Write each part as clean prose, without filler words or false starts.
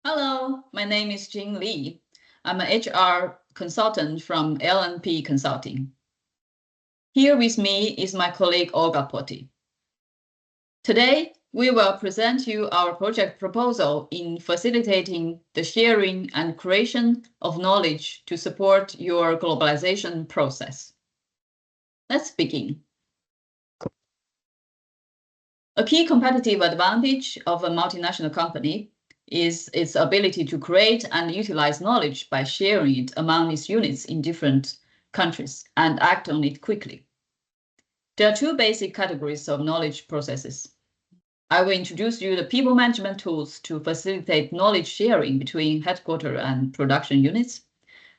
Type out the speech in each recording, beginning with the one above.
Hello, my name is Jing Li. I'm an HR consultant from L&P Consulting. Here with me is my colleague Olga Poti. Today, we will present you our project proposal in facilitating the sharing and creation of knowledge to support your globalization process. Let's begin. A key competitive advantage of a multinational company is its ability to create and utilize knowledge by sharing it among its units in different countries and act on it quickly. There are two basic categories of knowledge processes. I will introduce you the people management tools to facilitate knowledge sharing between headquarters and production units.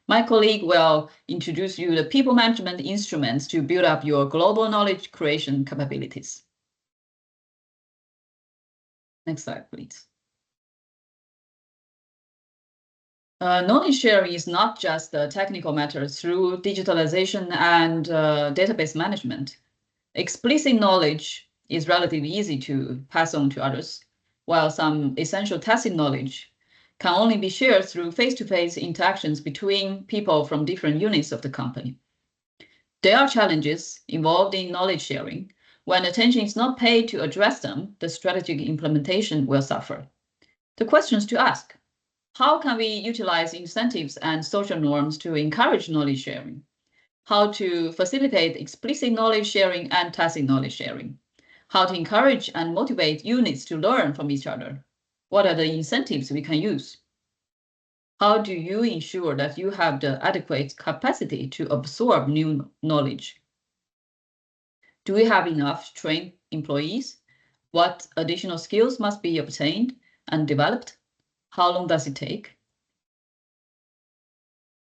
My colleague will introduce you the people management instruments to build up your global knowledge creation capabilities. Next slide, please. Knowledge sharing is not just a technical matter through digitalization and database management. Explicit knowledge is relatively easy to pass on to others, while some essential tacit knowledge can only be shared through face-to-face interactions between people from different units of the company. There are challenges involved in knowledge sharing. When attention is not paid to address them, the strategic implementation will suffer. The questions to ask: how can we utilize incentives and social norms to encourage knowledge sharing? How to facilitate explicit knowledge sharing and tacit knowledge sharing? How to encourage and motivate units to learn from each other? What are the incentives we can use? How do you ensure that you have the adequate capacity to absorb new knowledge? Do we have enough trained employees? What additional skills must be obtained and developed? How long does it take?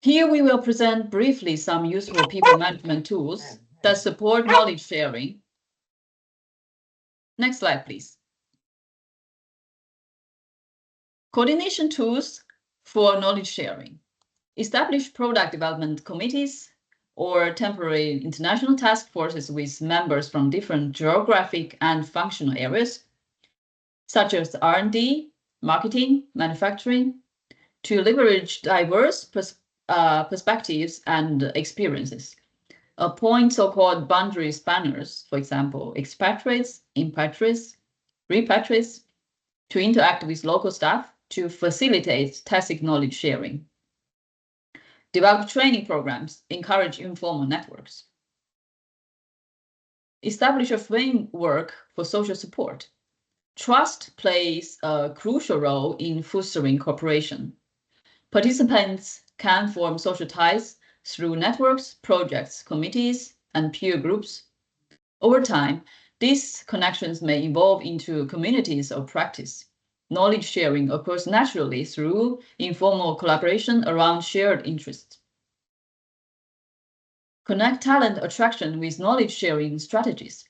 Here we will present briefly some useful people management tools that support knowledge sharing. Next slide, please. Coordination tools for knowledge sharing. Establish product development committees or temporary international task forces with members from different geographic and functional areas, such as R&D, marketing, manufacturing, to leverage diverse perspectives and experiences. Appoint so-called boundary spanners, for example, expatriates, impatriates, repatriates, to interact with local staff to facilitate tacit knowledge sharing. Develop training programs, encourage informal networks. Establish a framework for social support. Trust plays a crucial role in fostering cooperation. Participants can form social ties through networks, projects, committees, and peer groups. Over time, these connections may evolve into communities of practice. Knowledge sharing occurs naturally through informal collaboration around shared interests. Connect talent attraction with knowledge sharing strategies.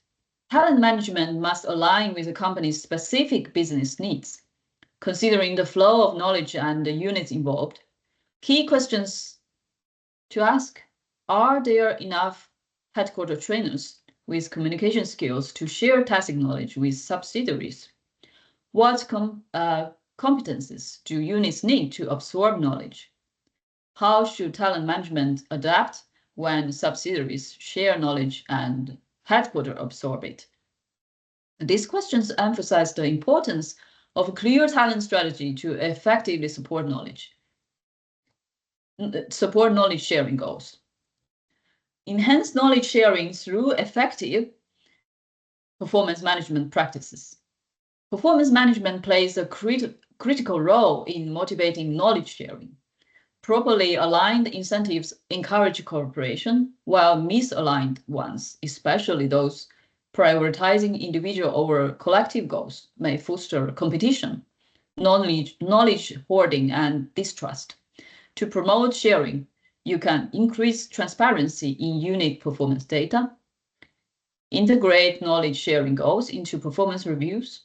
Talent management must align with the company's specific business needs. Considering the flow of knowledge and the units involved, key questions to ask: are there enough headquarters trainers with communication skills to share tacit knowledge with subsidiaries? What competencies do units need to absorb knowledge? How should talent management adapt when subsidiaries share knowledge and headquarters absorb it? These questions emphasize the importance of a clear talent strategy to effectively support knowledge sharing goals. Enhance knowledge sharing through effective performance management practices. Performance management plays a critical role in motivating knowledge sharing. Properly aligned incentives encourage cooperation, while misaligned ones, especially those prioritizing individual over collective goals, may foster competition, knowledge hoarding, and distrust. To promote sharing, you can increase transparency in unit performance data, integrate knowledge sharing goals into performance reviews,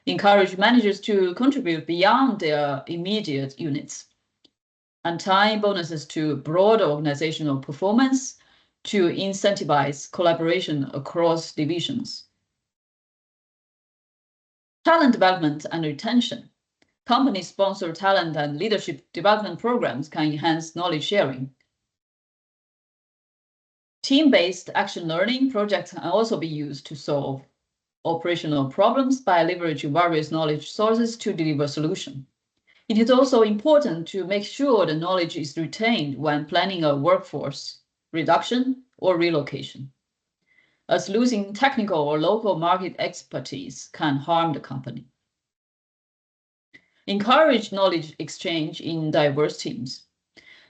encourage managers to contribute beyond their immediate units, and tie bonuses to broader organizational performance to incentivize collaboration across divisions. Talent development and retention. Company-sponsored talent and leadership development programs can enhance knowledge sharing. Team-based action learning projects can also be used to solve operational problems by leveraging various knowledge sources to deliver solutions. It is also important to make sure the knowledge is retained when planning a workforce reduction or relocation, as losing technical or local market expertise can harm the company. Encourage knowledge exchange in diverse teams.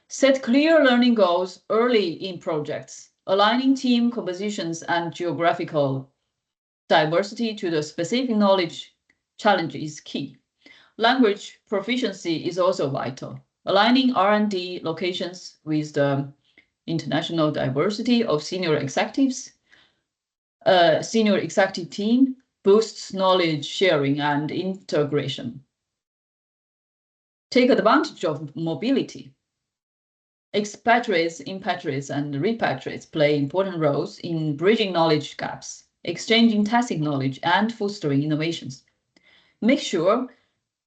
Set clear learning goals early in projects. Aligning team compositions and geographical diversity to the specific knowledge challenge is key. Language proficiency is also vital. Aligning R&D locations with the international diversity of senior executives, senior executive team boosts knowledge sharing and integration. Take advantage of mobility. Expatriates, impatriates, and repatriates play important roles in bridging knowledge gaps, exchanging tacit knowledge, and fostering innovations. Make sure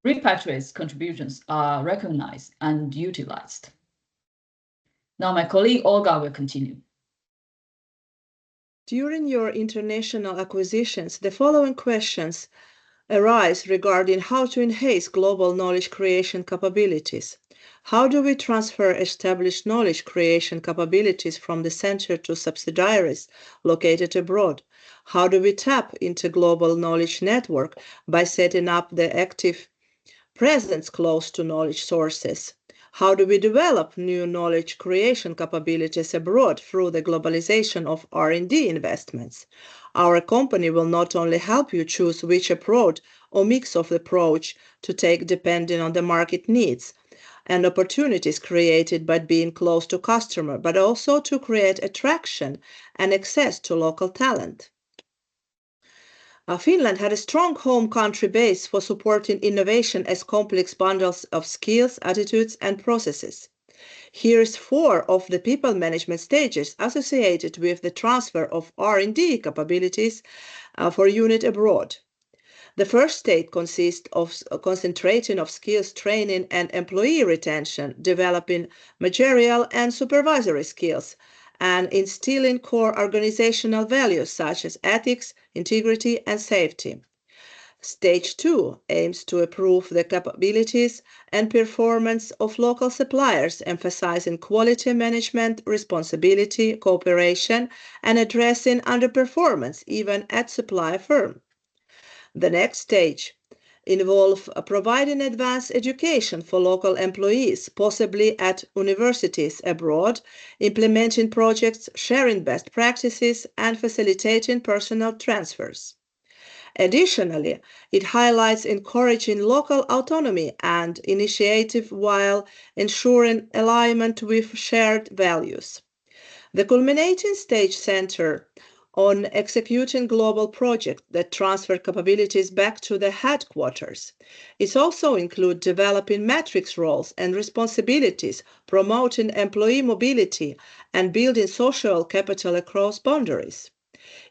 repatriates' contributions are recognized and utilized. Now my colleague Olga will continue. During your international acquisitions, the following questions arise regarding how to enhance global knowledge creation capabilities. How do we transfer established knowledge creation capabilities from the center to subsidiaries located abroad? How do we tap into global knowledge network by setting up the active presence close to knowledge sources? How do we develop new knowledge creation capabilities abroad through the globalization of R&D investments? Our company will not only help you choose which approach or mix of approach to take depending on the market needs and opportunities created by being close to customer, but also to create attraction and access to local talent. Finland had a strong home country base for supporting innovation as complex bundles of skills, attitudes, and processes. Here's 4 of the people management stages associated with the transfer of R&D capabilities for unit abroad. The first stage consists of concentrating of skills training and employee retention, developing managerial and supervisory skills, and instilling core organizational values such as ethics, integrity, and safety. Stage 2 aims to improve the capabilities and performance of local suppliers, emphasizing quality management, responsibility, cooperation, and addressing underperformance even at supplier firm. The next stage involves providing advanced education for local employees, possibly at universities abroad, implementing projects, sharing best practices, and facilitating personnel transfers. Additionally, it highlights encouraging local autonomy and initiative while ensuring alignment with shared values. The culminating stage centers on executing global projects that transfer capabilities back to the headquarters. It also includes developing matrix roles and responsibilities, promoting employee mobility, and building social capital across boundaries.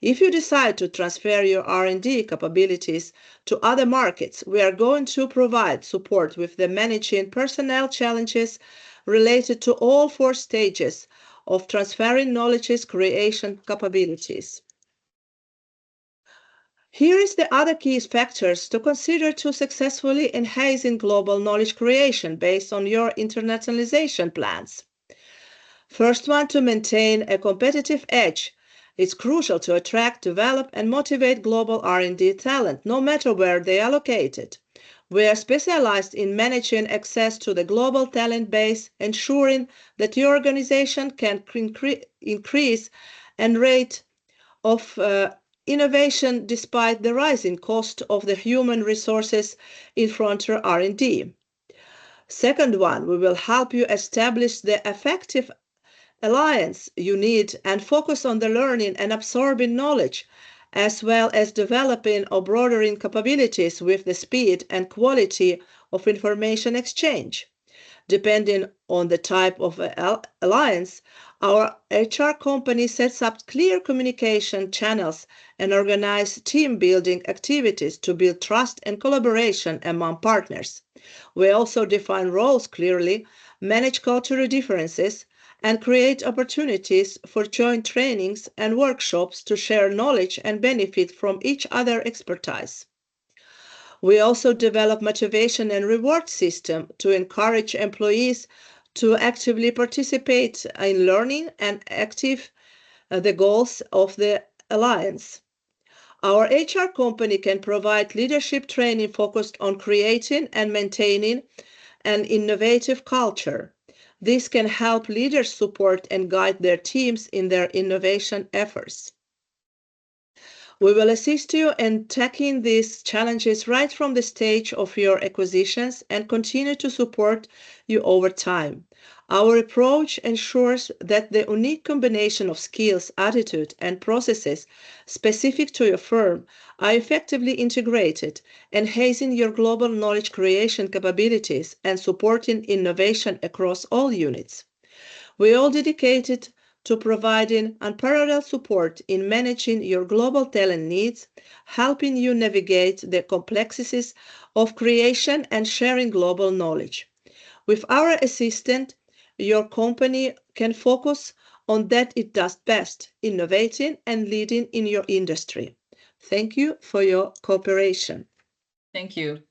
If you decide to transfer your R&D capabilities to other markets, we are going to provide support with the managing personnel challenges related to all 4 stages of transferring knowledge creation capabilities. Here is the other key factors to consider to successfully enhancing global knowledge creation based on your internationalization plans. First one, to maintain a competitive edge. It's crucial to attract, develop, and motivate global R&D talent, no matter where they are located. We are specialized in managing access to the global talent base, ensuring that your organization can increase and rate of innovation despite the rising cost of the human resources in frontier R&D. Second one, we will help you establish the effective alliance you need and focus on the learning and absorbing knowledge, as well as developing or broadening capabilities with the speed and quality of information exchange. Depending on the type of alliance, our HR company sets up clear communication channels and organizes team building activities to build trust and collaboration among partners. We also define roles clearly, manage cultural differences, and create opportunities for joint trainings and workshops to share knowledge and benefit from each other's expertise. We also develop motivation and reward system to encourage employees to actively participate in learning and active the goals of the alliance. Our HR company can provide leadership training focused on creating and maintaining an innovative culture. This can help leaders support and guide their teams in their innovation efforts. We will assist you in tackling these challenges right from the stage of your acquisitions and continue to support you over time. Our approach ensures that the unique combination of skills, attitude, and processes specific to your firm are effectively integrated, enhancing your global knowledge creation capabilities and supporting innovation across all units. We are all dedicated to providing unparalleled support in managing your global talent needs, helping you navigate the complexities of creation and sharing global knowledge. With our assistance, your company can focus on that it does best, innovating and leading in your industry. Thank you for your cooperation. Thank you.